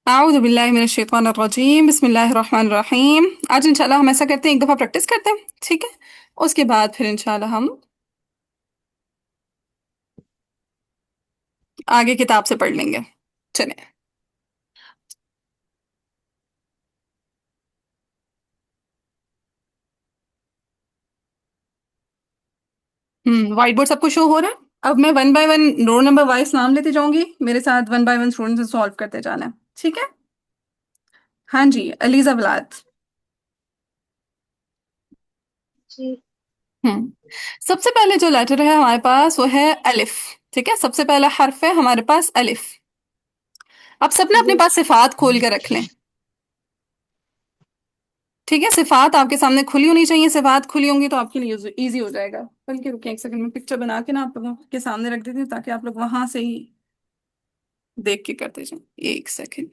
अऊज़ु बिल्लाहि मिनश शैतानिर रजीम बिस्मिल्लाहिर रहमानिर रहीम। आज इंशाल्लाह हम ऐसा करते हैं, एक दफ़ा प्रैक्टिस करते हैं, ठीक है। उसके बाद फिर इंशाल्लाह हम आगे किताब से पढ़ लेंगे। चलिए। व्हाइट बोर्ड सबको शो हो रहा है। अब मैं one by one roll number wise नाम लेते जाऊंगी, मेरे साथ वन बाय वन स्टूडेंट से सॉल्व करते जाना है, ठीक है। हाँ जी, अलीजा बिलात। जी। हम्म सबसे पहले जो लेटर है हमारे पास वो है अलिफ। ठीक है, सबसे पहला हर्फ है हमारे पास अलिफ। अब सबने अपने जी। पास सिफात खोल के रख लें। ठीक है, सिफात आपके सामने खुली होनी चाहिए। सिफात खुली होंगी तो आपके लिए इजी हो जाएगा। बल्कि रुकिए एक सेकंड में पिक्चर बना के ना आप लोगों के सामने रख देती हूँ, ताकि आप लोग वहां से ही देख के करते जाएं। एक सेकंड।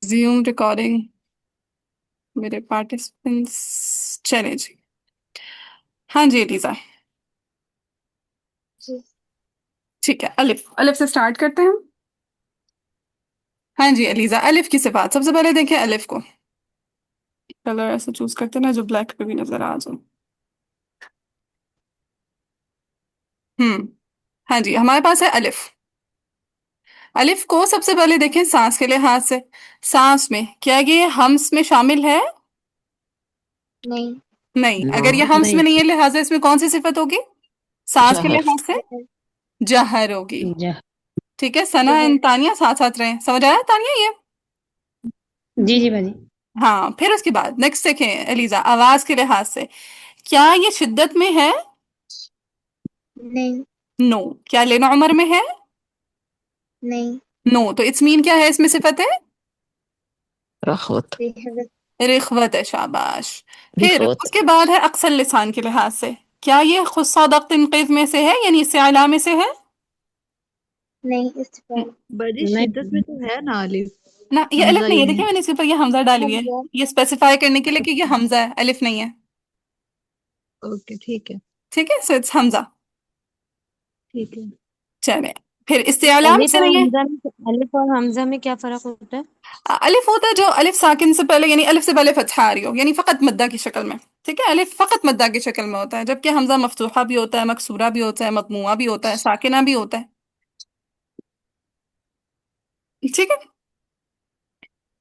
ज्यूम रिकॉर्डिंग मेरे पार्टिसिपेंट्स चले जी। हाँ जी एलिजा। जी। ठीक है, अलिफ अलिफ से स्टार्ट करते हैं। हाँ जी एलिजा, अलिफ की सिफात सबसे पहले देखें अलिफ को। कलर ऐसा चूज करते हैं ना जो ब्लैक पे भी नजर आ जाए। हम्म हाँ जी, हमारे पास है अलिफ। अलिफ को सबसे पहले देखें सांस के लिहाज से। सांस में क्या ये हम्स में शामिल है? नहीं। नहीं। अगर ये हम्स में नहीं। नहीं है, लिहाजा इसमें कौन सी सिफत होगी? सांस के जहर। लिहाज से जहर। जहर होगी। जहर। ठीक है, सना जहर। एंड तानिया साथ साथ रहे, समझ आया तानिया ये? जी जी। जी बाजी। हाँ, फिर उसके बाद नेक्स्ट देखें एलिजा, आवाज के लिहाज से क्या ये शिद्दत में है? नहीं। नो। क्या लेना उमर में है? नहीं। नो। तो इट्स मीन क्या है, इसमें सिफत है? रखवत। रिहवत। रिख्वत है, शाबाश। फिर रिखवत। उसके बाद है अक्सर लिसान के लिहाज से। क्या ये खुस्सादक तनकीद में से है, यानी इससे आला में से है? नहीं। इस्तिफाल। बड़ी शिद्दत में नहीं। तो है ना अलिफ। ना, ये हमजा अलिफ नहीं ये है। नहीं। देखिए मैंने इसके ऊपर ये हमजा डाली हुई है, हमजा। ये स्पेसिफाई करने के लिए कि ये हमजा है, अलिफ नहीं है। ओके ठीक है। ठीक है, सो इट्स हमजा। ठीक है। चले। फिर इससे आला में से नहीं है। अलिफ और हमजा में क्या फर्क होता है? अलिफ होता है जो अलिफ साकिन से पहले, यानी अलिफ से पहले फतहा आ रही हो, यानी फकत मद्दा की शक्ल में। ठीक है, अलिफ फकत मद्दा की शक्ल में होता है, जबकि हमजा मफ्तूहा भी होता है, मकसूरा भी होता है, मकमुआ भी होता है, साकिना भी होता है। ठीक है।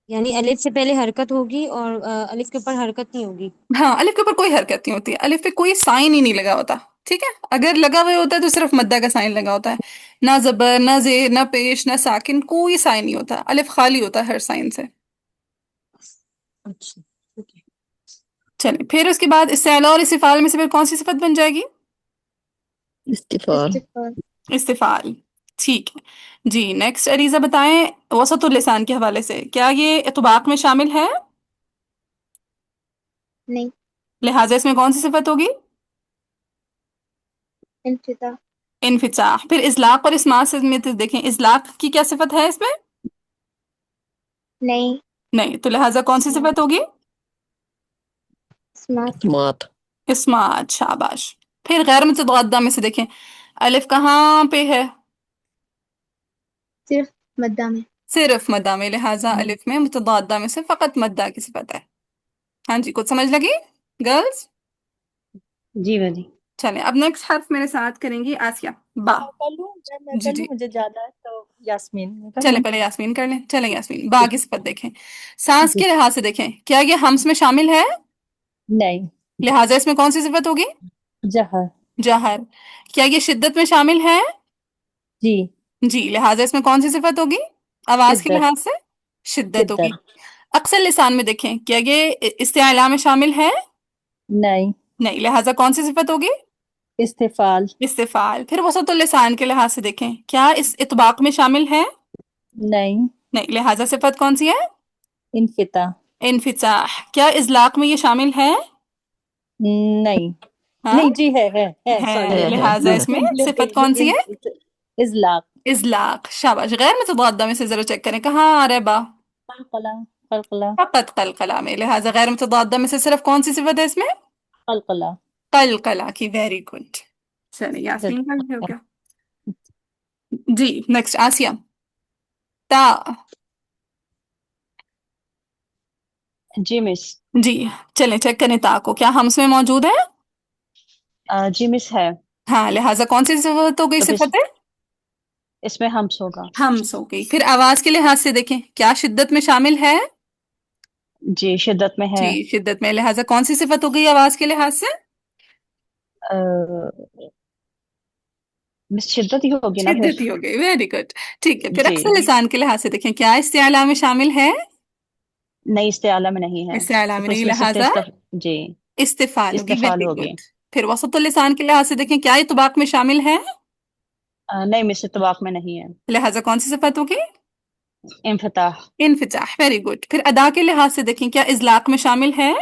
यानी अलिफ से पहले हरकत होगी और अलिफ के ऊपर हरकत नहीं होगी। हाँ, अलिफ के ऊपर कोई हरकत नहीं होती है, अलिफ पे कोई साइन ही नहीं लगा होता। ठीक है, अगर लगा हुआ होता है तो सिर्फ मद्दा का साइन लगा होता है। ना जबर, ना जेर, ना पेश, ना साकिन, कोई साइन नहीं होता, अलिफ खाली होता है हर साइन से। अच्छा ठीक है। चलिए, फिर उसके बाद इस्तेला और इस्तिफाल में से फिर कौन सी सिफत बन जाएगी? इस्तिफाल। इस्तिफाल। इस्तिफाल। ठीक है जी। नेक्स्ट अरीजा बताएं, वसतुल लिसान के हवाले से क्या ये इतबाक में शामिल है? नहीं। लिहाजा इसमें कौन सी सिफत होगी? इन्फिता। इनफिताह। फिर इजलाक और इस्मात से में तो देखें, इजलाक की क्या सिफत है इसमें? नहीं। नहीं। तो लिहाजा कौन सी स्मार्ट। सिफत होगी? स्मार्ट। मात। इस्मात, शाबाश। फिर गैर मुतगद्दा में से देखें, अलिफ कहाँ पे है? सिर्फ मद्दा में। सिर्फ मद्दा में, लिहाजा अलिफ में मुतगद्दा में से फकत मद्दा की सिफत है। हाँ जी, कुछ समझ लगी गर्ल्स? जी बाजी। चलें, अब नेक्स्ट हर्फ मेरे साथ करेंगी आसिया। बा। मैं कर लूँ मैं जी कर लूँ, जी। मुझे ज्यादा है तो यास्मीन मैं कर चलें लूँ। पहले यास्मीन कर लें। चलें यास्मीन, बा की सिफत देखें। सांस जी। के लिहाज से देखें, क्या ये हम्स में शामिल है? नहीं। लिहाजा इसमें कौन सी सिफत होगी? जहर। जहर। क्या ये शिद्दत में शामिल है? जी। जी। लिहाजा इसमें कौन सी सिफत होगी आवाज के शिद्दत। लिहाज से? शिद्दत होगी। शिद्दत। अक्सर लिसान में देखें, क्या ये इस्तेआला में शामिल है? नहीं। नहीं। लिहाजा कौन सी सिफत होगी? इस्तिफाल। इस्तिफाल। फिर वसतुल लिसान के लिहाज से देखें, क्या इस इतबाक में शामिल है? नहीं। नहीं। लिहाजा सिफत कौन सी है? इनफिता। इनफिताह। क्या इजलाक में ये शामिल है? नहीं। हाँ, नहीं जी है सॉरी। है। है लिहाजा यूज इसमें सिफत कौन सी कंप्लीटली है? इजलाक। इजलाक, शाबाश। गैर मुतदादा में से जरा चेक करें, कहाँ आ रहा है बा? कलकला। कलकला। फकत कलकला में, लिहाजा गैर मुतदादा में से सिर्फ कौन सी सिफत है इसमें? कलकला। कलकला की। Very good. चलिए यास्मीन का भी हो गया। जी। नेक्स्ट आसिया। ता। जी मिस। जी, चलें चेक करें ता को, क्या हमस में मौजूद है? जी मिस है। हाँ, लिहाजा कौन सी सिफत हो गई? तो फिर सिफत है इसमें हमस होगा। हमस हो गई। फिर आवाज के लिहाज से देखें, क्या शिद्दत में शामिल है? जी शिद्दत में है। जी, शिद्दत में, लिहाजा कौन सी सिफत हो गई आवाज के लिहाज से? अ, मिस शिद्दत ही होगी ना शिद्दत फिर। ही हो गई, वेरी गुड। ठीक है, फिर जी अक्सर लिसान के लिहाज से देखें, क्या इस्तिआला में शामिल है? नहीं इस्तेआला में नहीं है। इस्तिआला में तो नहीं, इसमें सिर्फ लिहाजा जी इस्तिफाल होगी, इस्तेफाल वेरी होगी। गुड। फिर वसतुल लिसान के लिहाज से देखें, क्या इतबाक में शामिल है? नहीं मिस इत्तबाक में नहीं है। लिहाजा कौन सी सिफत होगी? इन्फिताह। इनफिताह, वेरी गुड। फिर अदा के लिहाज से देखें, क्या इजलाक में शामिल है?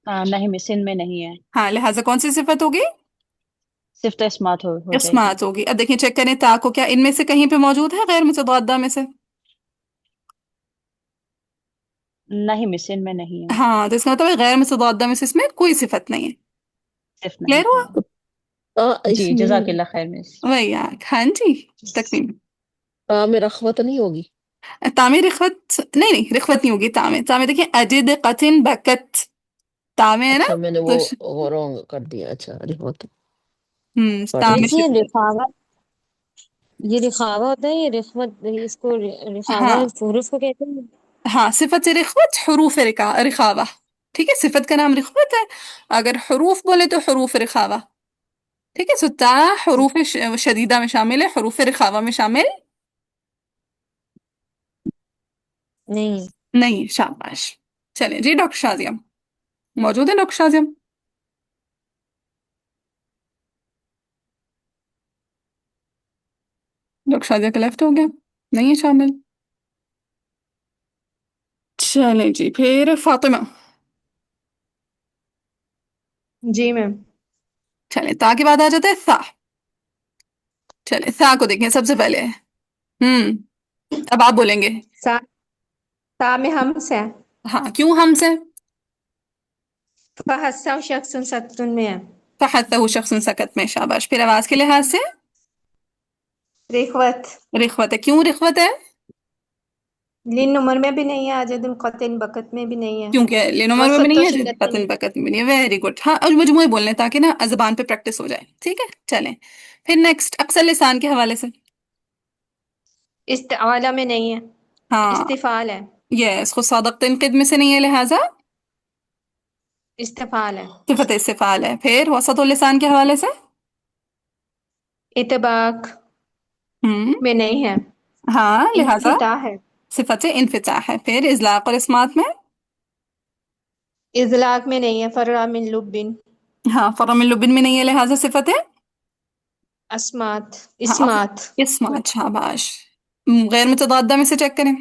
नहीं मिस इनमें नहीं है। हाँ, लिहाजा कौन सी सिफत होगी? सिर्फ तो इस्मात हो जाएगी। इस्मात होगी। अब देखिए चेक करें ता को, क्या इनमें से कहीं पे मौजूद है गैर मुतअद्दा में से? नहीं मिस इनमें नहीं है। हाँ, तो इसका मतलब है गैर मुतअद्दा में से इसमें कोई सिफत नहीं है। सिर्फ नहीं क्लियर हुआ? है। जी इसमें जजाकिल्ला खैर मिस। वही यार, हाँ जी। तकरीबन। में रखवत नहीं होगी? तामे रिखवत नहीं, नहीं रिखवत नहीं होगी। तामे तामे देखिए, अजिद कतिन बकत, तामे है ना? अच्छा, मैंने तो वो रॉन्ग कर दिया। अच्छा, रिखवत पढ़ तामे ली। देखिए रिखावा, ये रिखावा होता है, ये रिखवत, इसको रिखावा हाँ हुरूफ को कहते हैं। हाँ, सिफत रिखवत हरूफ रिखावा। ठीक है, सिफत का नाम रिखवत है। अगर हरूफ बोले तो हरूफ रिखावा। ठीक है, सुता हरूफ शदीदा में शामिल है, हरूफ रिखावा में शामिल नहीं। नहीं। शाबाश। चलें जी, डॉक्टर शाजिया मौजूद है? डॉक्टर शाजिया, डॉक्टर शाजिया का लेफ्ट हो गया, नहीं है शामिल। चलें जी, फिर फातिमा। जी मैम। चलें, ता के बाद आ जाता है सा। चलें, सा को देखें सबसे पहले। अब आप बोलेंगे। सा सा में हमस है। हाँ, क्यों हमसे? फहसा शख्स सत्तुन में है। फहत्तहु शख्सन सकत में, शाबाश। फिर आवाज के लिहाज से रिखवत रिखवत है, क्यों रिखवत है? लिन उमर में भी नहीं है, अजदुन कतिन बकत में भी नहीं है, क्योंकि लेनोमर में भी वसत नहीं व है, शिद्दत में कतन नहीं। बकत में भी नहीं है, वेरी गुड। हाँ, और मजमूए बोलने ताकि ना जबान पे प्रैक्टिस हो जाए। ठीक है, चलें। फिर नेक्स्ट अक्सर लिसान के हवाले से। इस्ताला में नहीं है, हाँ, इस्तिफाल है। ये इसको सादक तनकीद में से नहीं है, लिहाजा इस्तिफाल है। सिफत इस्तिफाल है। फिर वसतुल लिसान के हवाले से। इतबाक हम्म में नहीं है, हाँ, लिहाजा इन्फिताह है। सिफत इनफिताह है। फिर इजलाक और इस्मात में। इजलाक में नहीं है, फर्रा मिन लुबिन। हाँ, फरमिल लुबिन में नहीं है, लिहाजा सिफत है अस्मात हाँ इस्मात। इस्मात, शाबाश। गैर मुतदादा में से चेक करें,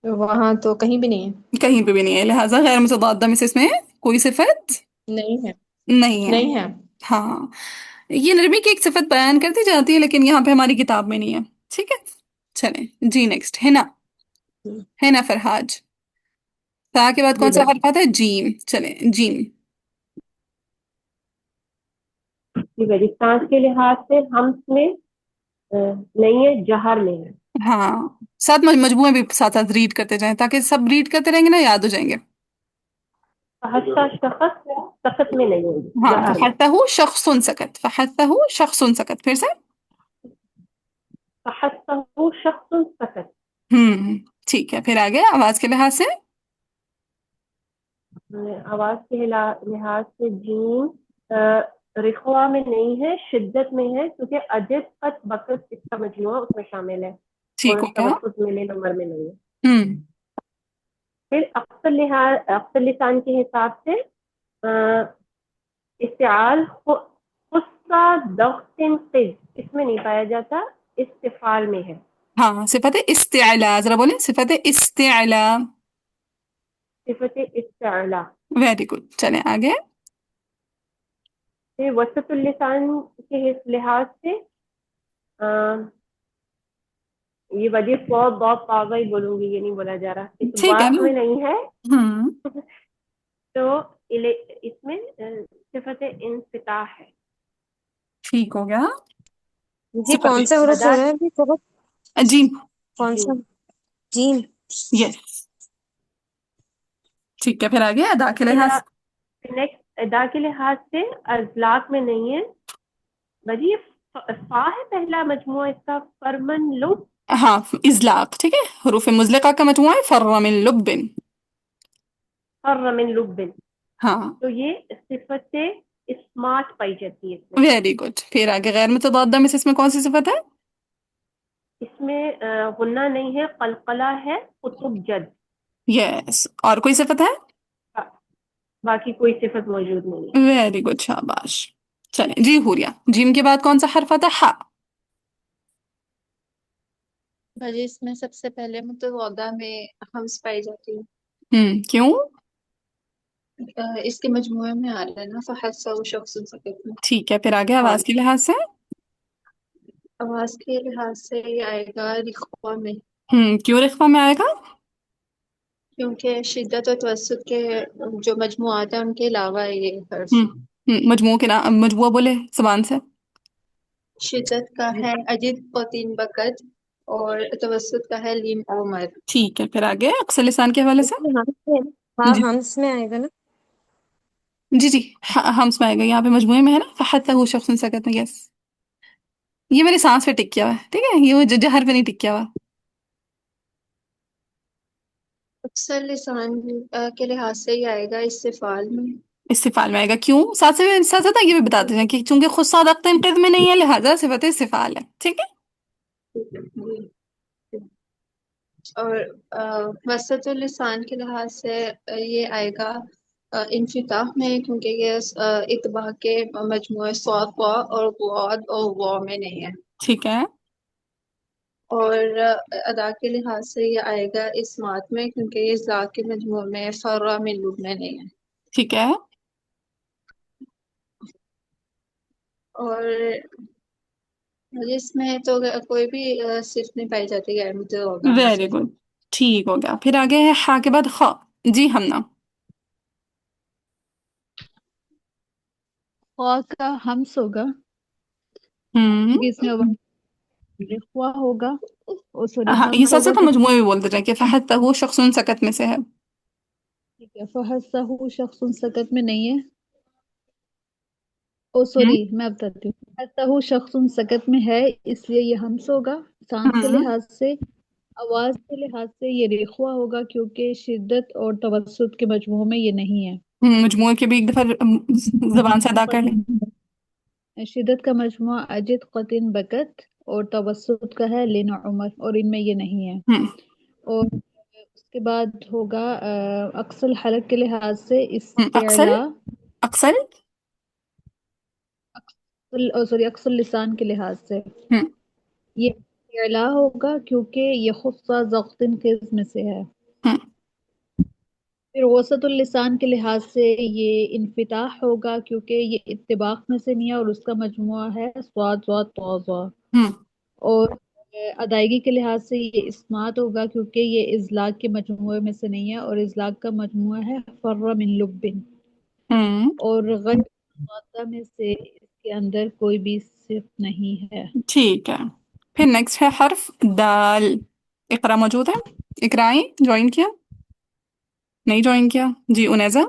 वहां तो कहीं भी नहीं है। कहीं पे भी नहीं है, लिहाजा गैर मुतदादा में से इसमें कोई सिफत नहीं है। नहीं है। नहीं है। हाँ, ये नरमी की एक सिफत बयान करती जाती है, लेकिन यहाँ पे हमारी किताब में नहीं है। ठीक है, चलें जी। नेक्स्ट है ना फरहाज। ता के बाद जी कौन सा मैम। हर्फ आता है? जीम। चलें जीम। जी वैसे सांस के लिहाज से हम्स में नहीं है, जहर में है। हाँ, साथ मजमूए भी साथ साथ रीड करते जाएं, ताकि सब रीड करते रहेंगे ना, याद हो जाएंगे। फहसा शख्स सखत में नहीं होगी, हाँ, जहर में। फहत्तहु शख्सुन सकत, फहत्तहु शख्सुन सकत। फिर से। फहसा शख्स सखत। ठीक है, फिर आगे आवाज के लिहाज से। आवाज के लिहाज से जीम रिखवा में नहीं है, शिद्दत में है, क्योंकि अजिब कत बकत इसका मजमूआ उसमें शामिल है ठीक और हो गया। तवसत मिले नंबर में नहीं है। हम्म फिर अक्सर लिसान के हिसाब से इस्तेआल गुस्सा दख्तिन क़िज़ इसमें नहीं पाया जाता, इस्तिफाल में है। हाँ, सिफत इस्तिअला, जरा बोलें सिफत इस्तिअला। सिफत इस्तिआला। वेरी गुड, चलें आगे। फिर वसतुल लिसान के लिहाज से अ, ये वजीफ बहुत बहुत पागा ही बोलूंगी, ये नहीं बोला जा रहा, ठीक है इतबाक ना। में नहीं है। हम्म तो इसमें सिफत इंफिताह है। ठीक हो गया। ये सिफत कौन सा हुरूफ हो अदा रहा है अभी? बहुत जी। कौन जी सा? जीम। यस, ठीक है, फिर आगे अदा के लिहाज नेक्स्ट अदा के लिहाज से अजलाक में नहीं है। बाजी ये फा है पहला मजमुआ इसका, फरमन लुब, हाँ इजलाक, ठीक है, हरूफ मुजलका का मजमुआ है फर्र मिन लुब्बिन। फर्र मिन लुब्बिन, हाँ तो ये सिफत से स्मार्ट पाई जाती है इसमें। Very good. फिर आगे गैर मुतदादा में से इसमें कौन सी सिफत है? इसमें गुन्ना नहीं है, कलकला है, कुतुब जद, यस, और कोई सिफत है? बाकी कोई सिफत मौजूद नहीं है। वेरी गुड, शाबाश। चले जी हुरिया, जीम के बाद कौन सा हर्फ आता है? हा। भाजी इसमें सबसे पहले मुतवादा में हम्स पाई जाती है। क्यों? इसके मजमूए में आ रहा है ना, फहस्सा शख्स सकत में। ठीक है, फिर आगे हाँ, आवाज के लिहाज से? आवाज के लिहाज से ये आएगा रिख्वा में, क्यों रिख्वा में आएगा? क्योंकि शिद्दत और तवस्सुत के जो मजमुआत है उनके अलावा है ये हर्फ। मजमू के नाम, मजमुआ बोले जबान से। शिद्दत का है अजिद पतीन बकत, और तवस्सुत का है लीम उमर। ठीक है, फिर आगे अक्सर लिसान के हवाले से? इसमें हम्स में, हाँ जी हम्स में आएगा ना। जी जी, हम्स में आएगा, यहाँ पे मजमुए में है ना, फहत्तहु शख्सन सकत में, यस। ये मेरी सांस पे टिक किया हुआ है, ठीक है, ये वो जहर पे नहीं टिक किया हुआ। अक्सर लिसान के लिहाज से ये आएगा इस्तिफाल में। इस्तिफाल में आएगा, क्यों? साथ से साथ साथ ये भी बताते हैं कि चूंकि खुद सादक तनकीद में नहीं है, लिहाजा सिफत इस्तिफाल है, ठीक है। और वसतुल लिसान के लिहाज से ये आएगा इंफिताह में, क्योंकि ये इतबा के मजमूए सौद वा और गुआद और वा में नहीं है। ठीक है। और अदा के लिहाज से ये आएगा इस्मात में, क्योंकि ये इज़ा के मजमूए में फर्रा मिन लुब में नहीं है। ठीक है, और इसमें तो कोई भी सिर्फ नहीं पाई जाती गैर मुतवादा में वेरी से। गुड, ठीक हो गया। फिर आगे है हा के बाद ख। जी हमना। ख्वा का हम्स होगा, हम्म क्योंकि इसमें ख्वा होगा, और सॉरी हाँ, ये हम्स साथ होगा साथ क्योंकि मजमुए भी बोलते रहे कि फहत्तहु शख्सन सकत में से है। ठीक है, फहस्सहु शख्सुन सकत में नहीं है। ओ हम्म सॉरी, मैं बताती हूँ, फहस्सहु शख्सुन सकत में है, इसलिए ये हम्स होगा। सांस के हम्म लिहाज से, आवाज के लिहाज से ये रेखवा होगा, क्योंकि शिद्दत और तवस्सुत के मजमू में ये नहीं है। मजमुए के भी एक दफा जबान से अदा कर लें। शिद्दत का मजमू अजिद कतिन बकत, और तवस्सुत का है लिन उमर, और इनमें ये नहीं है। हम्म और उसके बाद होगा अक्सर हलक के लिहाज से अक्सल, इस्तिला, अक्सल। सॉरी अक्सर लिसान के लिहाज से हम्म ये इस्तिला होगा, क्योंकि ये खुस्सा ज़ख्तिन किस्म से है। हम्म फिर वसतुल लिसान के लिहाज से ये इन्फिताह होगा, क्योंकि ये इत्तिबाक में से नहीं है, और उसका मजमुआ है स्वाद स्वाद तौज़ा। हम्म और अदायगी के लिहाज से ये इस्मात होगा, क्योंकि ये इजलाक के मजमुए में से नहीं है, और इजलाक का मजमुआ है फर्रा मिन लुब्बिन। हम्म और गैर मुतअद्दा में से इसके अंदर कोई भी सिर्फ नहीं है। ठीक है। फिर नेक्स्ट है हर्फ दाल। इकरा मौजूद है? इकराई ज्वाइन किया? नहीं ज्वाइन किया? जी उनेजा।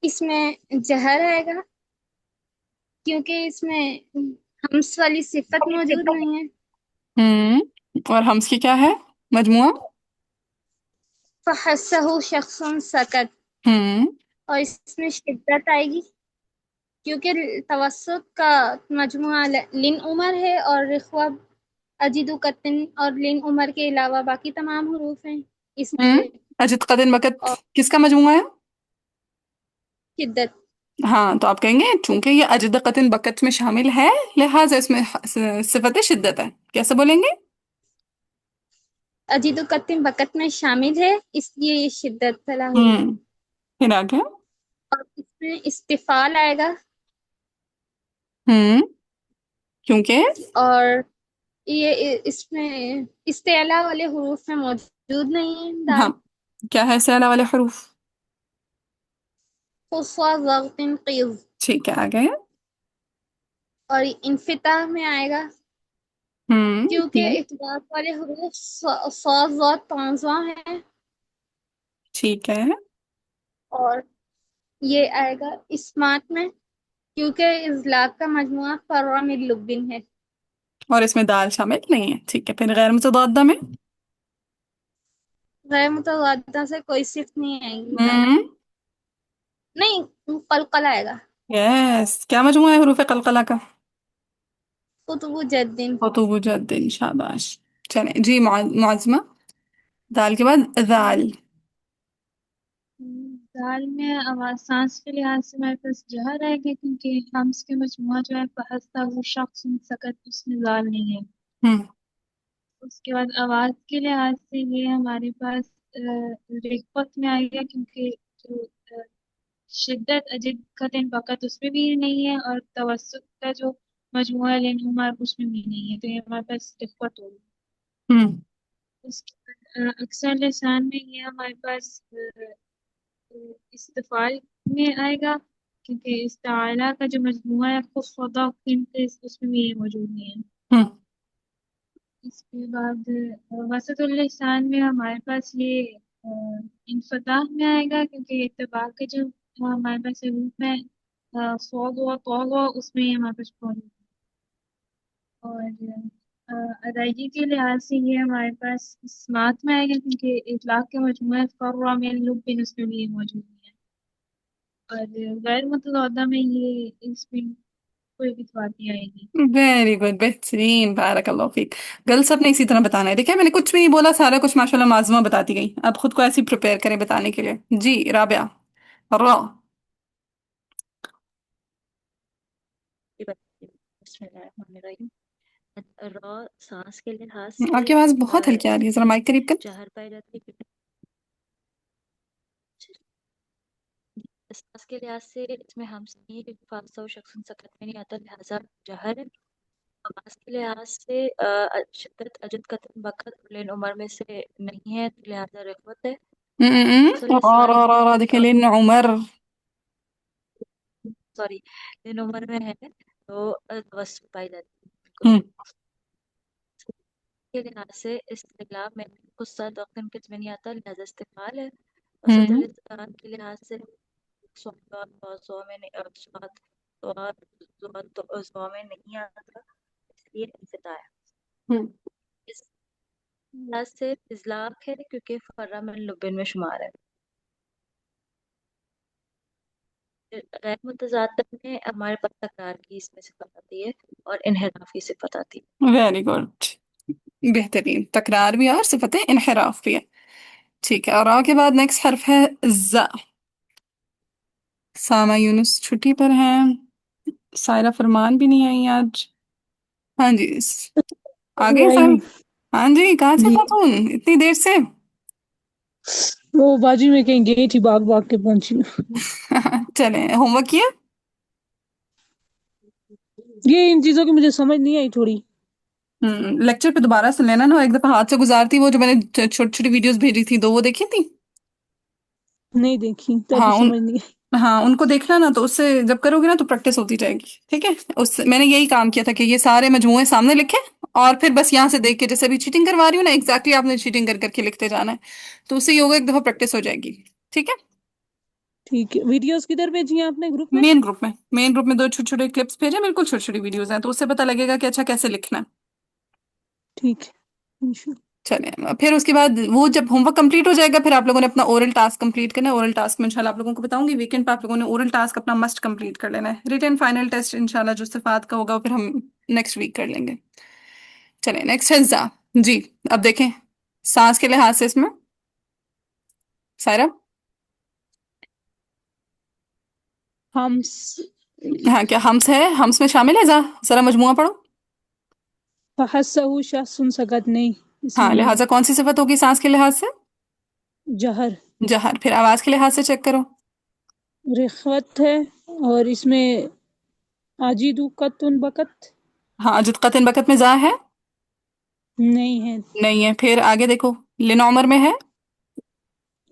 इसमें जहर आएगा, क्योंकि इसमें हम्स वाली सिफत मौजूद नहीं है। और हम्स की क्या है मजमुआ? फहस्सहु शख्सुन सकत, हम्म और इसमें शिद्दत आएगी, क्योंकि तवस्सुत का मजमुआ लिन उमर है, और रिख्वा अजीदु कतिन और लिन उमर के अलावा बाकी तमाम हरूफ हैं हम्म इसमें। अजित कदिन बकत और किसका मजमुआ है? शिद्दत, हाँ, तो आप कहेंगे चूंकि ये अजिद कतिन बकत में शामिल है, लिहाजा इसमें सिफत शिद्दत है। कैसे बोलेंगे? अजीदु कतिन बकत में शामिल है, इसलिए ये शिद्दत फैला हुई है। फिर आगे? और इसमें इस्तिफाल आएगा, हम्म क्योंकि और ये इसमें इस्तेला वाले हुरूफ में मौजूद नहीं है हाँ, दाल। क्या है सैला वाले हरूफ? खुस्वा ज़ग़्तिन क़ीज़, ठीक है, आगे? और इन्फिताह में आएगा क्योंकि yes, इतबाक वाले हरूफ सात ज़ात पांचवा है। ठीक है। और ये आएगा इस्मात में, क्योंकि इज़लाक का मजमुआ फर्रा मिन लुब्बिन है। और इसमें दाल शामिल नहीं है, ठीक है। फिर गैर मुतदादा में? गैर मुतज़ादा से कोई सिफ्त नहीं आएगी, हम्म, नहीं कलकल आएगा। यस, क्या मजमुआ है हरूफ कलकला का? कुतुबु जद्दिन। खुतूब जद्दिन, शाबाश। चलें जी, मुआज़मा, दाल के बाद दाल। दाल में आवाज सांस के लिहाज से मेरे पास जहर आएगा, क्योंकि हम्स के मजमुआ जो है फहस्ता वो शख्स सकत, उसमें जाल नहीं है। हम्म उसके बाद आवाज के लिहाज से ये हमारे पास रिक्वत में आएगा, क्योंकि जो शिद्दत अजिद कतन बकत उसमें भी नहीं है, और तवस्सुत का जो मजमुआ है लेन उमर उसमें भी नहीं है, तो ये हमारे पास रिक्वत होगी। हम्म उसके बाद अक्सर लिसान में ये हमारे पास इस्तिफाल में आएगा, क्योंकि इस्ताला का जो मजमूआ है खुद सदा उसमें भी ये मौजूद नहीं है। हम्म इसके बाद वसतुल लिसान में हमारे पास ये इनफताह में आएगा, क्योंकि इत्तबा के जो हमारे पास रूप में सौद व तौल व उसमें ये हमारे पास मौजूद है। और अदायगी के लिहाज से ये हमारे पास स्मात में आएगा, क्योंकि इतलाक के मजमूआ फर्रा में लुब्बिन उसमें भी ये मौजूद नहीं है। और गैर मुतज़ादा में ये इसमें कोई भी बात नहीं आएगी। वेरी गुड, बेहतरीन, बारक अल्लाह फीक। गर्ल्स सबने इसी तरह बताना है, देखिए मैंने कुछ भी नहीं बोला, सारा कुछ माशाल्लाह माज़मा बताती गई। अब खुद को ऐसे ही प्रिपेयर करें बताने के लिए। जी राबिया, रॉ। बिस्मिल्लाहिर्रहमानिर्रहीम। रॉ सांस के लिहाज से आपकी आवाज़ बहुत हल्की आ रही है, जरा माइक करीब कर। जहर पाई जाती है, सांस के लिहाज से इसमें हम नहीं, क्योंकि फारसा शख्स सकत में नहीं आता, लिहाजा जहर है। आवाज के लिहाज से शिद्दत अजद कतन बकत लेन उमर में से नहीं है, तो लिहाजा रिख्वत है। रॉ देखिए, लेन उमर। सॉरी, लेन उमर में है तो तवस्सुत पाई जाती है, बिल्कुल हम्म सही। के लिहाज से इस्तिगला में गुस्सा वक्त किस में नहीं आता, लिहाजा इस्तेमाल है। और हम्म सतुल के लिहाज से स्वाद और ज़ौ में नहीं, स्वाद और ज़ौ में नहीं आता, इसलिए इंफिता है। हम्म इस लिहाज से इज़लाक है, क्योंकि फर्रा में लुबिन में शुमार है। गैर मुतज़ादा में हमारे पास तकरार की इसमें सिफत आती है और इनहिराफी सिफत आती है। वेरी गुड, बेहतरीन। तकरार भी है और सिफत इनहिराफ भी है, ठीक है। और रॉ के बाद नेक्स्ट हर्फ है ज़ा। सामा यूनुस छुट्टी पर हैं, सायरा फरमान भी नहीं आई आज। हाँ जी, आ अभी गए आई सारे। हूँ हाँ जी, कहाँ थे जी। खातून इतनी देर से? वो बाजू में कहीं गई थी, भाग भाग के पहुंची हूँ। चले, होमवर्क किया? ये इन चीजों की मुझे समझ नहीं आई थोड़ी। लेक्चर पे दोबारा सुन लेना ना, एक दफा हाथ से गुजारती, वो जो मैंने छोटी छोटी वीडियोस भेजी थी, दो वो देखी थी? नहीं देखी तभी हाँ समझ नहीं आई। हाँ, उनको देखना ना, तो उससे जब करोगे ना तो प्रैक्टिस होती जाएगी, ठीक है। उससे मैंने यही काम किया था कि ये सारे मजमूए सामने लिखे, और फिर बस यहाँ से देख के, जैसे अभी चीटिंग करवा रही हूँ ना, एग्जैक्टली आपने चीटिंग कर करके लिखते जाना है, तो उससे ये होगा, एक दफा प्रैक्टिस हो जाएगी, ठीक है। ठीक है, वीडियोस किधर भेजी हैं आपने ग्रुप में? मेन ग्रुप में दो छोटे छोटे क्लिप्स भेजे, बिल्कुल छोटी छोटी वीडियोस हैं, तो उससे पता लगेगा कि अच्छा कैसे लिखना है। ठीक है, इंशाल्लाह। चलिए, फिर उसके बाद वो जब होमवर्क कंप्लीट हो जाएगा, फिर आप लोगों ने अपना ओरल टास्क कंप्लीट करना है। ओरल टास्क में इंशाल्लाह आप लोगों को बताऊंगी, वीकेंड पे आप लोगों ने ओरल टास्क अपना मस्ट कंप्लीट कर लेना है। रिटन फाइनल टेस्ट इंशाल्लाह जो सिफात का होगा वो फिर हम नेक्स्ट वीक कर लेंगे। चलिए, नेक्स्ट है जा। जी, अब देखें सांस के लिहाज से इसमें, सायरा। हम्स हाँ, क्या हम्स है? हम्स में शामिल है जा, जरा मजमुआ पढ़ो। फहस्सहु शख्सुन सकत नहीं, इसमें हाँ, नहीं। लिहाजा कौन सी सिफत होगी सांस के लिहाज से? जहर। जहर। फिर आवाज के लिहाज से चेक करो। रिख्वत है, और इसमें आजिदु कतुन बकत हाँ, जुद कतिन बकत में जा है? नहीं है। नहीं है। फिर आगे देखो, लिनोमर में है?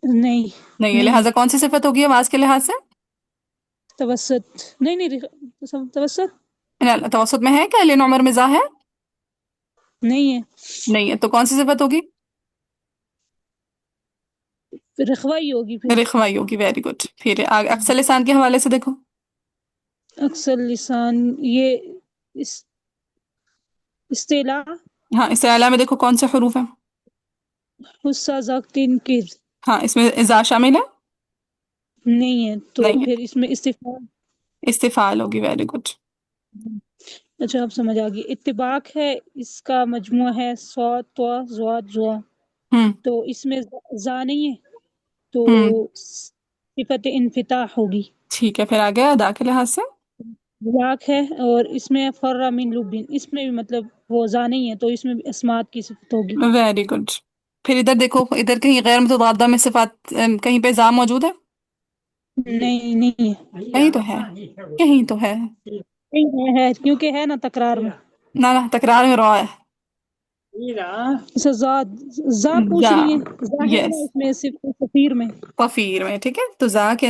नहीं। नहीं है। नहीं है। लिहाजा कौन सी सिफत होगी आवाज के लिहाज से? तवसत नहीं, नहीं तवसत। तवसत में है क्या? लिनोमर में जा है? नहीं है, नहीं है, तो कौन सी सिफत होगी? रखवा ही होगी फिर। रिखवाई होगी। Very good. फिर अक्सर लिसान के हवाले से देखो। अक्सर लिसान, ये इस इस्तेला, हाँ, इससे आला में देखो कौन से हरूफ है? हुस्सा ज़ाक़तीन किर। हाँ, इसमें इज़ा शामिल है? नहीं है, तो नहीं है, फिर इसमें इस्तिफ़ाल। इस्तिफाल होगी। Very good. अच्छा, अब समझ आ गई। इत्तिबाक है, इसका मजमुआ है सौद त्वा ज़्वाद ज़ुआ, हम्म तो इसमें जा नहीं है, तो हम्म सिफत इन्फिताह होगी। ठीक है, फिर आ गया अदा के लिहाज से। वाक है, और इसमें फर्रा मिन लुबिन, इसमें भी मतलब वो जा नहीं है, तो इसमें भी अस्मात की सिफत होगी। Very good. फिर इधर देखो, इधर कहीं गैर मुतदादा में सिफात कहीं पे जा मौजूद है? नहीं, नहीं है, कहीं तो है, कहीं तो है। नहीं है, क्योंकि है ना तकरार में। ना ना, तकरार में रहा है। अच्छा, जा पूछ जा, रही है, जा है यस, ना इसमें सिर्फ सफीर में। सफीर में। ठीक है, तो जा के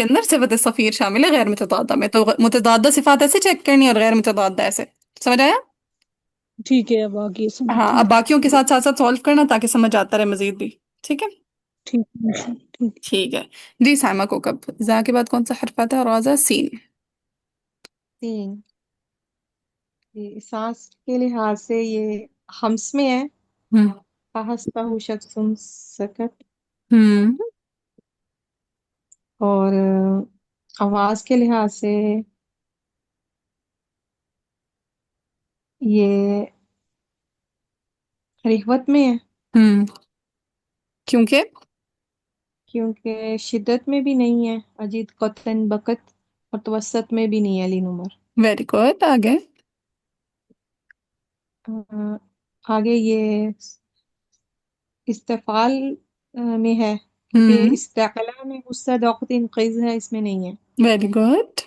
अंदर सिफत सफीर शामिल है गैर मुतदादा में। तो मुतदादा सिफात ऐसे चेक करनी है और गैर मुतदादा ऐसे। समझ आया? ठीक है, अब आगे हाँ, समझती अब हूँ। बाकियों के साथ साथ साथ सॉल्व करना ताकि समझ आता रहे मजीद भी। ठीक है, ठीक है, ठीक। ठीक है। जी साइमा कोकब, जा के बाद कौन सा हर्फ आता है? और आजा सीन। तीन। ये सांस के लिहाज से ये हम्स में है। हम्म फहस्ताहु शख्सुन सकत। हम्म और आवाज के लिहाज से ये रिहवत में है, हम्म क्योंकि क्योंकि शिद्दत में भी नहीं है, अजीद कतन बकत, और तवसत में भी नहीं है, लीन उमर। Very good. आगे अ, आगे ये इस्तेफाल में है, क्योंकि हम्म इस्तेकला में गुस्सा दौकतिन क़िज़ है, इसमें नहीं है। Very good.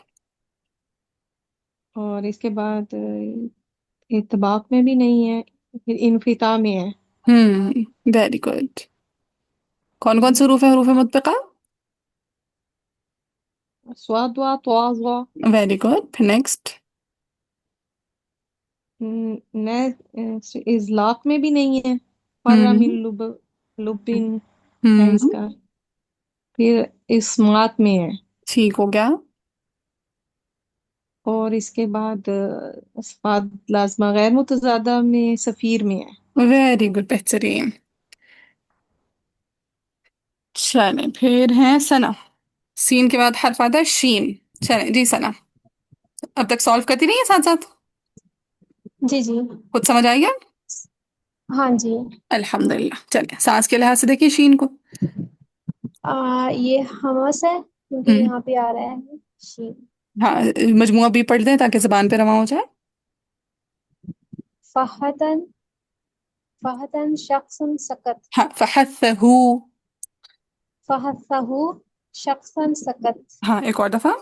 और इसके बाद इत्तबाक में भी नहीं है, फिर इन्फिता में है। Very good. कौन कौन से हरूफ है हरूफ मुत्तफ़िक़ा? स्वाद वा त्वा ज़ा। Very good. फिर नेक्स्ट। न इज़लाक में भी नहीं है, फर्रा मिन हम्म लुबिन है हम्म इसका। फिर इस्मात में है। ठीक हो गया। और इसके बाद अस्फाद लाज़िमा गैर मुतज़ादा में सफ़ीर में है। वेरी गुड, बेहतरीन। चलें, फिर है सना। सीन के बाद हर्फ आता है शीन। चलें जी सना, अब तक सॉल्व करती रही है साथ साथ। जी जी। कुछ समझ आई है? हाँ जी। अल्हम्दुलिल्लाह। चलिए, सांस के लिहाज से देखिए शीन को। ये हमस है क्योंकि हम्म यहाँ पे आ रहा है शीन। हाँ, मजमुआ भी पढ़ दें ताकि जबान पे रवा हो जाए। फहतन, फहतन शख्सन सकत। हाँ, फहत्थहू। फहसहु शख्सन सकत। हाँ, एक और दफा।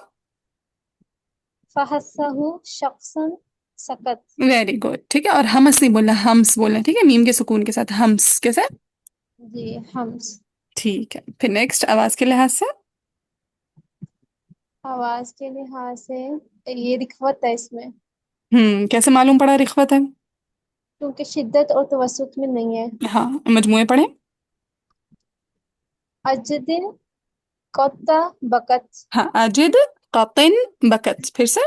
फहसहु शख्सन सकत। Very good. ठीक है, और हमस नहीं बोलना, हम्स बोलना। ठीक है, मीम के सुकून के साथ हम्स के साथ। जी हम्स। ठीक है, फिर नेक्स्ट आवाज के लिहाज से। आवाज के लिहाज से ये रिख्वत है इसमें, कैसे मालूम पड़ा रिख्वत है? क्योंकि शिद्दत और तवसुत में नहीं है। हाँ, मजमुए पढ़े। अजदिन कत्ता बकत। हाँ, अजिद कतिन बकत। फिर से।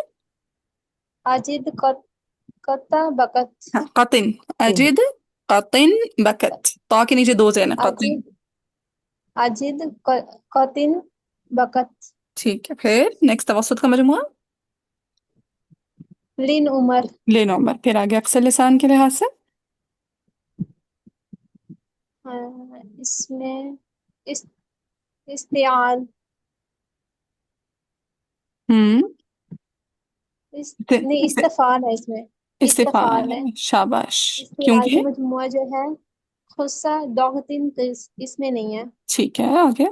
अजिद कत्ता बकत। हाँ, कतिन। अजिद कतिन बकत। तो के नीचे दो जैन है, कतिन। अजिद अजिद कतिन बकत। ठीक है, फिर नेक्स्ट तवसुत का मजमुआ। लिन उमर। ले नंबर। फिर आगे अक्सर लिसान के लिहाज से। इसमें इस इस्तेआल हम्म नहीं इस्तफाल है इसमें। इस्तिफाल इस्तफाल है। है, शाबाश। इस्तेआल क्योंकि का मजमुआ जो है खुस्सा दौगतिन इसमें नहीं है। ठीक है, आगे।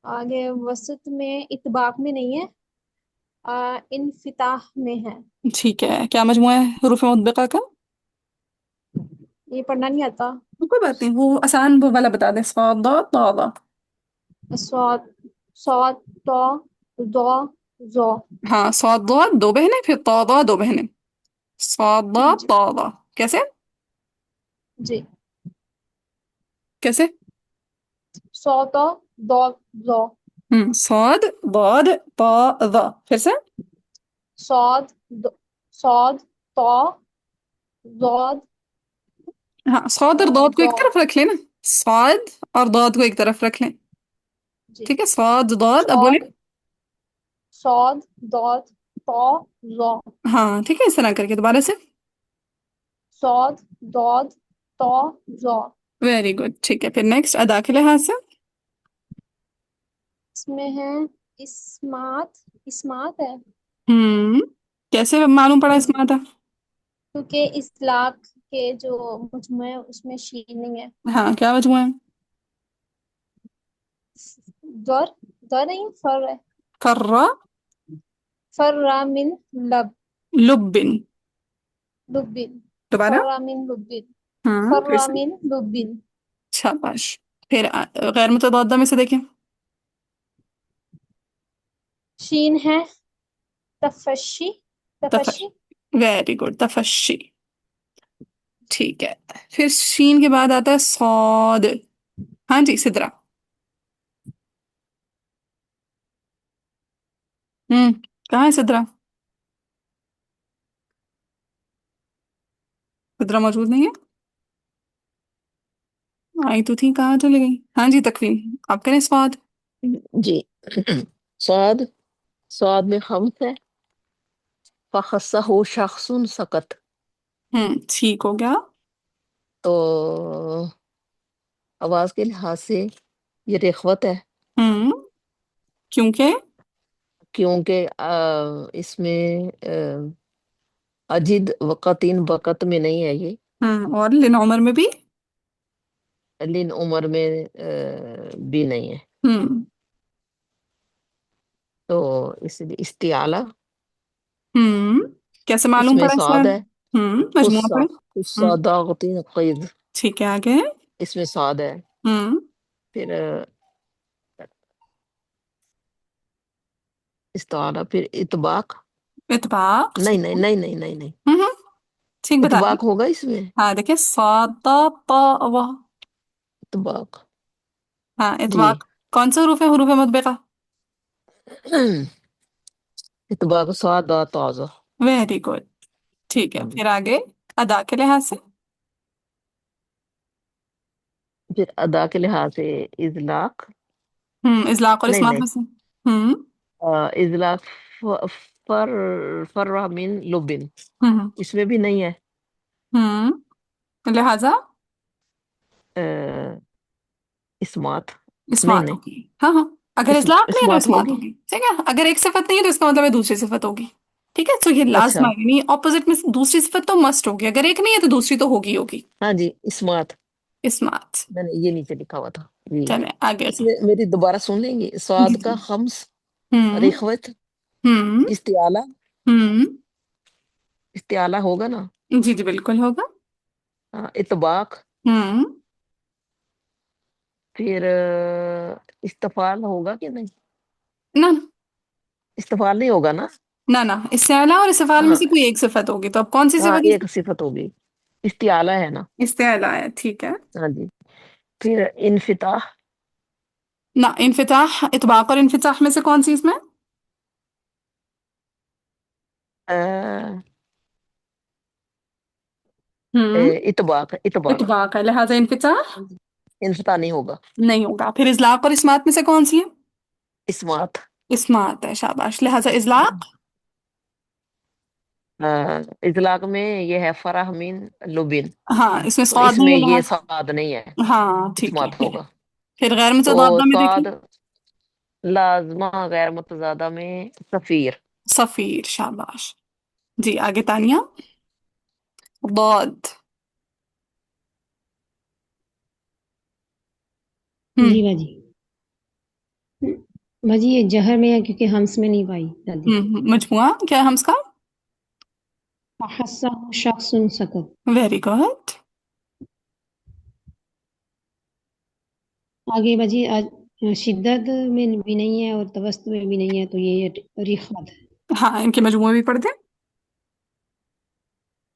आगे वसत में इतबाक में नहीं है, इनफिताह में है। ठीक है, क्या मजमुआ है हरूफ मुतब्बिका का? ये पढ़ना नहीं आता। कोई बात नहीं, वो आसान वो वाला बता दें। स्वाद दादा। स्वाद, स्वाद तो दो जो। हाँ, स्वाद दो बहनें, फिर तौदा दो बहनें। सादा जी तादा कैसे जी कैसे? सौदा दो दो साद बाद ता दा फिर से। सौद सौद तो दौद हाँ, सौद और दाद को दो एक तरफ रख लेना, साद और दाद को एक तरफ रख लें। जी ठीक है, स्वाद दाद, अब बोले। सौद सौद दौद तो दो हाँ ठीक है, इस तरह करके दोबारा से। सौद दौद तो दो। वेरी गुड, ठीक है। फिर नेक्स्ट अदा के लिहाज से। इसमें है इस्मात इस्मात है हम्म कैसे मालूम पड़ा इसमें आता? क्योंकि इस्लाक के जो मुजमे है उसमें शीन नहीं है। हाँ, क्या वजह है? दर दर नहीं फर है कर्रा फर्रा मिन लब लुब्बिन। लुब्बिन दोबारा। फर्रा मिन लुब्बिन फिर फर्रा से। मिन लुब्बिन। शाबाश। फिर गैर मुतअद्दा में से देखें। शीन है तफशी तफश तफशी वेरी गुड, तफशी। ठीक है। फिर शीन के बाद आता है सौद। हाँ जी, सिदरा। हम्म कहाँ है सिदरा? सिदरा मौजूद नहीं है? आई तो थी, कहाँ चली गई? हाँ जी, तकवीन, आप करें स्वाद। जी। स्वाद, स्वाद में खम्स है। फखस्सहु शख्सुन सकत। ठीक हो गया। तो आवाज के लिहाज से ये रिख्वत है, हम्म क्योंकि क्योंकि इसमें अजिद वक़तिन वक़त में नहीं है ये, और लिन उमर में भी। लिन उमर में भी नहीं है। हम्म तो इसलिए इस्तिआला, हम्म कैसे मालूम इसमें पड़ा इसका? स्वाद है। मजमुआ खुस्सा पढ़े। हम्म खुस्सादागतिन क़ैद, ठीक है, आगे। इसमें स्वाद है। हम्म फिर इस्तारा, फिर इतबाक। इतबाक। नहीं नहीं नहीं नहीं नहीं नहीं, हम्म ठीक, बता दी। इतबाक होगा इसमें। हाँ देखिए, सादा ता वाह। इतबाक हाँ, जी। इतबाक कौन सा हरूफ है, हरूफ मुतबका का? इतबाक स्वाद ताजा। वेरी गुड, ठीक है। फिर आगे अदा के लिहाज से। फिर अदा के लिहाज से इजलाक। इजलाक और नहीं इस्मात नहीं, में से। इजलाक फर फर्रा मिन लुबिन, हम्म इसमें भी नहीं है। लिहाजा अ, इस्मात, नहीं इस्मात नहीं, होगी। हाँ हाँ, अगर इजलाक नहीं है तो इस्मात इस्मात होगी। होगी। ठीक है, अगर एक सिफत नहीं है तो इसका मतलब है दूसरी सिफत होगी। ठीक है, तो ये अच्छा, लाजमा है, यानी ऑपोजिट में से दूसरी सिफत तो मस्ट होगी, अगर एक नहीं है तो दूसरी तो होगी होगी। हाँ जी, इस्मात। इस्मात। मैंने ये नीचे लिखा हुआ था जी। चले आगे। इसमें मेरी दोबारा सुन लेंगे, जी स्वाद जी। का खम्स, हम्म रिख्वत, हम्म इस्तिआला। हम्म इस्तिआला होगा ना? जी जी, बिल्कुल होगा। हाँ, इतबाक। हम्म फिर इस्तफाल होगा कि नहीं? ना इस्तफाल नहीं होगा ना? ना ना, इससे अला और इस्तेफाल में हाँ से कोई एक सिफत होगी, तो अब कौन सी हाँ, सिफत एक सिफत होगी, इस्तिआला है ना? इससे अला है? ठीक है। हाँ जी। फिर इनफिताह। ना, इनफिताह, इतबाक और इनफिताह में से कौन सी इसमें? अ, हम्म इतबाक इतबाक। इतबाक है, लिहाजा इनफिताह इनफिताह नहीं होगा। नहीं होगा। फिर इजलाक और इस्मात में से कौन सी है? इस्मात। इस्मात है, शाबाश, लिहाजा इजलाक। इतलाक में ये है फराहमीन लुबिन, हाँ, इसमें तो स्वाद नहीं इसमें है, ये लिहाजा। स्वाद नहीं है, हाँ ठीक है। इस्मात होगा। फिर गैर तो मुतदादा में देखें। स्वाद लाजमा गैर मुतजादा में सफीर। सफीर, शाबाश। जी, आगे तानिया। दाद। जी हम्म बाजी। बाजी ये जहर में है क्योंकि हमस में नहीं पाई दादी। मजमुआ क्या है हमसका? फहस्सा शख्सुन सकत। Very good. आगे बाजी शिद्दत में भी नहीं है और तवस्त में भी नहीं है, तो ये रिख्वत है। हाँ, इनके मजमुए भी पढ़ दें।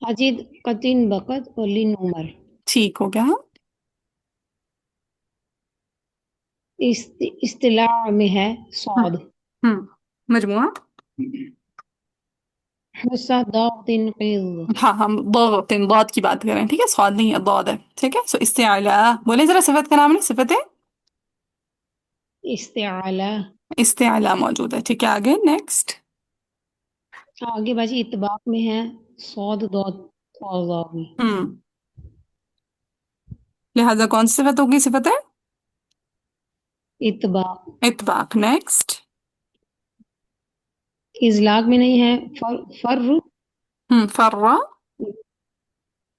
अजीद कतिन बकत और लिन उमर। ठीक हो गया। इस्तिलाह में है हम्म सौद। मजमुआ। हुस्सा दातिन क़िज़। हाँ हम बहुत की बात कर रहे हैं, ठीक है, स्वाद नहीं है, दौद है, ठीक है। सो इस्तेआला, बोले जरा सिफत का नाम नहीं, सिफत है इस्तिआला। इस्तेआला मौजूद है, ठीक है। आगे नेक्स्ट। आगे बाजी इत्बाक में है सौद दौद औज़ावी। लिहाजा कौन सी सिफत होगी, सिफत है इत्बाक। इत्बाक। नेक्स्ट। इज़लाक में नहीं है फर्र। फर्रा।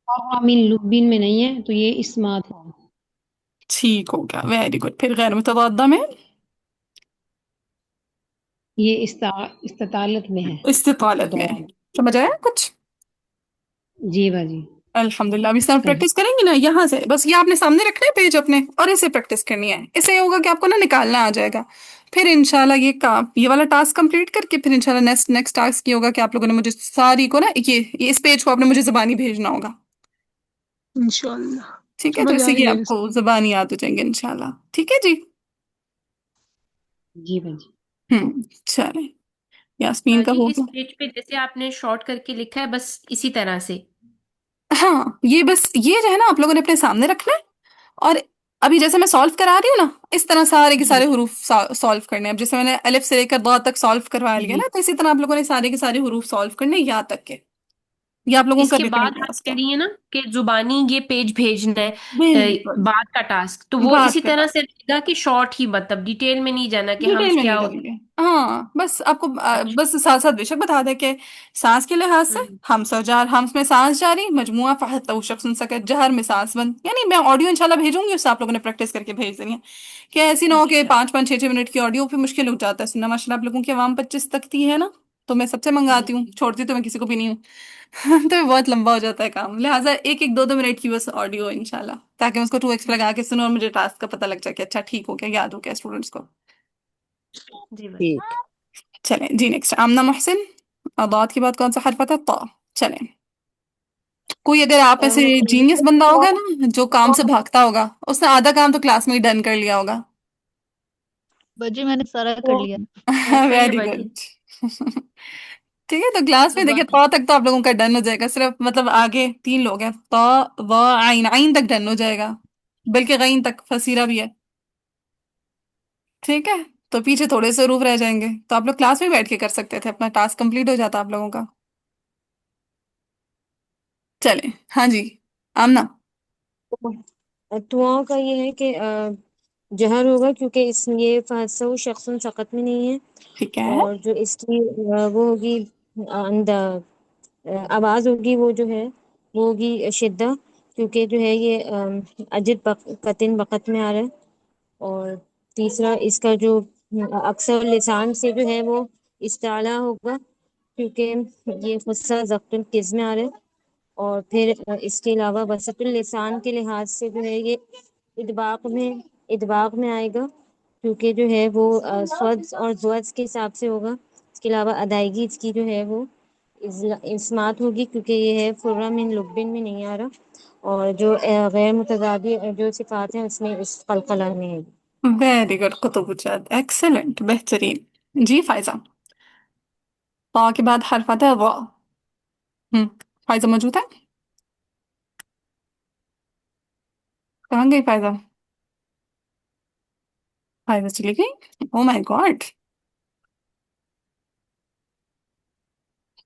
फर्रा मिन लुब्बिन में नहीं है, तो ये इस्मात है। ठीक हो गया, वेरी गुड। फिर गैर मुतदादा में ये इस्तालत में है। इस्तितालत में है। समझ आया कुछ? जी बाजी। अल्हम्दुलिल्लाह। अभी सब सही। प्रैक्टिस करेंगे ना, यहाँ से बस ये आपने सामने रखना है पेज अपने, और इसे प्रैक्टिस करनी है। इससे ये होगा कि आपको ना निकालना आ जाएगा। फिर इंशाल्लाह ये काम, ये वाला टास्क कंप्लीट करके फिर इंशाल्लाह नेक्स्ट टास्क ये होगा कि आप लोगों ने मुझे सारी को ना ये इस पेज को आपने मुझे ज़बानी भेजना होगा, इंशाल्लाह ठीक है। तो समझ इससे आ ये रही है। आपको ज़बानी याद हो जाएंगे इंशाल्लाह, ठीक है जी। जी बाजी। चले, यास्मीन का बाजी हो इस गया। पेज पे जैसे आपने शॉर्ट करके लिखा है बस इसी तरह से। हाँ ये बस ये जो है ना आप लोगों ने अपने सामने रखना है, और अभी जैसे मैं सॉल्व करा रही हूँ ना, इस तरह सारे के जी सारे हुरूफ सॉल्व करने हैं। अब जैसे मैंने अलिफ से लेकर दौ तक सॉल्व करवा लिया जी। ना, तो इसी तरह आप लोगों ने सारे के सारे हुरूफ सॉल्व करने हैं यहाँ तक के। ये आप लोगों का इसके रिटर्न बाद आप टास्क कह है। रही है ना कि जुबानी ये पेज भेजना है बिल्कुल। बाद का टास्क, तो वो बात इसी का तरह टास्क से रहेगा कि शॉर्ट ही, मतलब डिटेल में नहीं जाना कि डिटेल हम्स में क्या नहीं होता जाएंगे। हाँ बस आपको है। अच्छा। बस साथ साथ बेशक बता दे कि सांस के लिहाज से हम्म। हमस और जार, हमस में सांस जारी, मजमुआ फहत शख्स सकत, जहर में सांस बंद। यानी मैं ऑडियो इंशाल्लाह भेजूंगी, उससे आप लोगों ने प्रैक्टिस करके भेज देनी है। कि ऐसी ना हो कि इंशाल्लाह। 5 5 6 6 मिनट की ऑडियो फिर मुश्किल हो जाता है सुनना। माशाल्लाह आप लोगों की आवाम 25 तक की है ना, तो मैं सबसे जी मंगाती हूँ, छोड़ती तो मैं किसी को भी नहीं हूँ। तो बहुत लंबा हो जाता है काम, लिहाजा एक एक 2 2 मिनट की बस ऑडियो इंशाल्लाह, ताकि मैं उसको 2x लगा के सुनो और मुझे टास्क का पता लग जाए कि अच्छा ठीक हो गया, याद हो गया स्टूडेंट्स को। जी भाई। ठीक। चलें जी नेक्स्ट। आमना मोहसिन, अदात के बाद कौन सा हर्फ आता है? ता। चलें, कोई अगर आप ऐसे जीनियस बंदा होगा ना जो काम से भागता होगा, उसने आधा काम तो क्लास में ही डन कर लिया होगा। बाजी मैंने सारा कर लिया। सही है वेरी बाजी। गुड। ठीक है, तो क्लास में देखिए जुबान। तो तक तो आप लोगों का डन हो जाएगा। सिर्फ मतलब आगे 3 लोग हैं, तो व आइन, आइन तक डन हो जाएगा, बल्कि गईन तक फसीरा भी है, ठीक है। तो पीछे थोड़े से रूफ रह जाएंगे, तो आप लोग क्लास में बैठ के कर सकते थे, अपना टास्क कंप्लीट हो जाता आप लोगों का। चले हाँ जी आमना। दुआओं का ये है कि जहर होगा, क्योंकि इस ये फादसा शख्स सकत में नहीं है। ठीक है। और जो इसकी वो होगी आवाज़ होगी, वो जो है वो होगी शिद्दा, क्योंकि जो है ये अजित कतिन बकत में आ रहा है। और तीसरा इसका जो अक्सर लिसान से जो है वो इस्ताला होगा, क्योंकि ये गुस्सा ज़ब्तुल किज़ में आ रहा है। और फिर इसके अलावा वसतुल लिसान के लिहाज से जो है ये इदबाक में आएगा, क्योंकि जो है वो स्वद और ज़्वज के हिसाब से होगा। इसके अलावा अदायगी इसकी जो है वो इस्मात होगी, क्योंकि ये है फुर्रा मिन लुब्बिन में नहीं आ रहा। और जो गैर मुतजादी जो सिफात हैं उसमें इस कलकला में है। वेरी गुड कुतुबुचाद, एक्सेलेंट, बेहतरीन जी। फायजा, पा के बाद हर्फ आता है वा। फायजा मौजूद है? कहाँ गई फायजा? फायजा चली गई, ओ माय गॉड।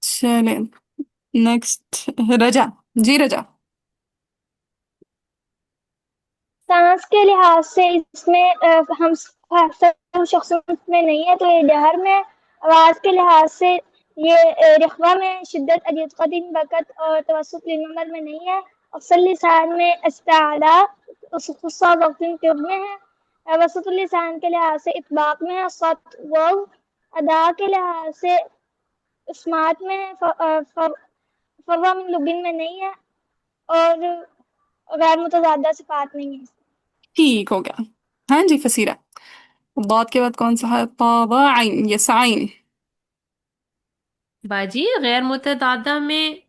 चले नेक्स्ट, रजा जी। रजा, सांस के लिहाज से इसमें हम शख्स में नहीं है, तो ये जहर में। आवाज के लिहाज से ये रखवा में शिद्दत, अजीत कदीम बकत और तवसुत लिनमर में नहीं है। अक्सर लिसान में इस्ताला खुस्सा वक्तिन क्यूब में है। वसत लिसान के लिहाज से इतबाक में है। सत वाव। अदा के लिहाज से स्मार्ट में है। फर्वा में लुबिन में नहीं है। और गैर मुतज़ादा सिफात नहीं है। ठीक हो गया। हाँ जी फसीरा, बाद के बाद कौन सा है? पा वा आइन, ये साइन। बाजी गैर मुतदादा में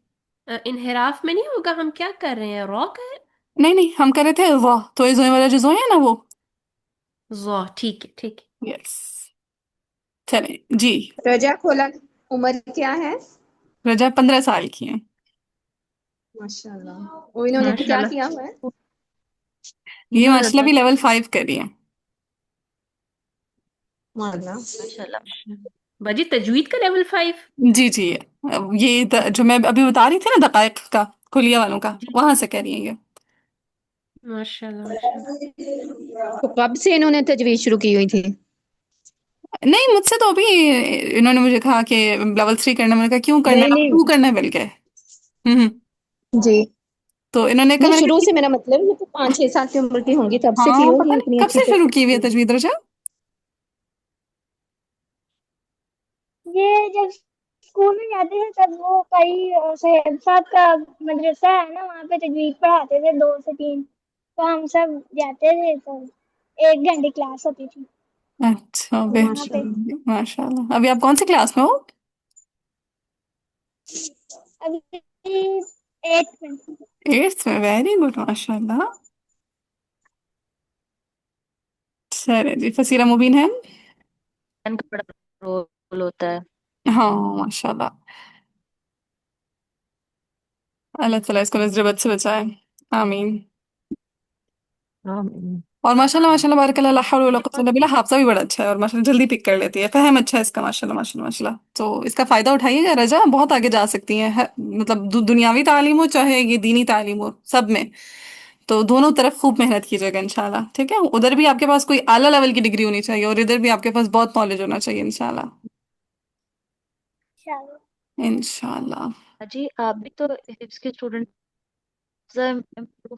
इनहिराफ में नहीं होगा, हम क्या कर रहे हैं, रॉ का है। नहीं नहीं, हम कर रहे थे वाह, तो ये जोए वाला जो जोए है ना वो। जॉ, ठीक है ठीक है। यस। चले जी। रजा खोला उम्र क्या है? रजा 15 साल की है। माशाल्लाह। और इन्होंने क्या माशाल्लाह। किया हुआ है? ये इन्होंने माशाल्लाह तो भी लेवल 5 कर रही है। माशाल्लाह। माशाल्लाह। बाजी तजवीद का लेवल 5। जी जी। ये जो मैं अभी बता रही थी ना दकाइक का, कुलिया वालों का, जी। वहां से कह रही है ये। माशाल्लाह माशाल्लाह। तो कब से इन्होंने तजवीज शुरू की हुई थी? नहीं, मुझसे तो अभी इन्होंने मुझे कहा कि लेवल 3 करना, मैंने कहा क्यों करना है, नहीं लेवल 2 नहीं। करना है बल्कि। जी। तो इन्होंने कहा, नहीं, मैंने शुरू कहा से मेरा मतलब ये तो 5-6 साल की उम्र की होंगी, तब से की हाँ पता होगी नहीं इतनी कब अच्छी से शुरू की हुई है तजवीज। तजवीद रजा। ये जब स्कूल में जाते थे तब वो कई सैयद साहब का मदरसा है ना, वहाँ पे तजवीज पढ़ाते थे 2 से 3, तो हम सब जाते थे, तो 1 घंटे क्लास होती थी अच्छा वहाँ पे। बेहतरीन, माशाल्लाह। अभी आप कौन सी क्लास में हो? अभी 8th में। 8th में, वेरी गुड माशाल्लाह। चले जी, फसीला मुबीन है। का बड़ा रोल होता है। हाँ माशाल्लाह, अल्लाह ताला इसको नजर बद से बचाए, आमीन। आमीन। और माशाल्लाह माशाल्लाह बारकल्लाह, ला हौला वला कुव्वता इल्ला बिल्लाह, हाफजा भी बड़ा अच्छा है और माशाल्लाह जल्दी पिक कर लेती है, फहम अच्छा है इसका, माशाल्लाह माशाल्लाह माशाल्लाह। तो इसका फायदा उठाइएगा रजा, बहुत आगे जा सकती हैं, मतलब दुनियावी तालीम हो चाहे ये दीनी तालीम हो, सब में। तो दोनों तरफ खूब मेहनत कीजिएगा इंशाल्लाह, ठीक है। उधर भी आपके पास कोई आला लेवल की डिग्री होनी चाहिए और इधर भी आपके पास बहुत नॉलेज होना चाहिए इंशाल्लाह। चलो। इंशाल्लाह। जी आप भी तो हिफ्स के स्टूडेंट, इम्प्रूव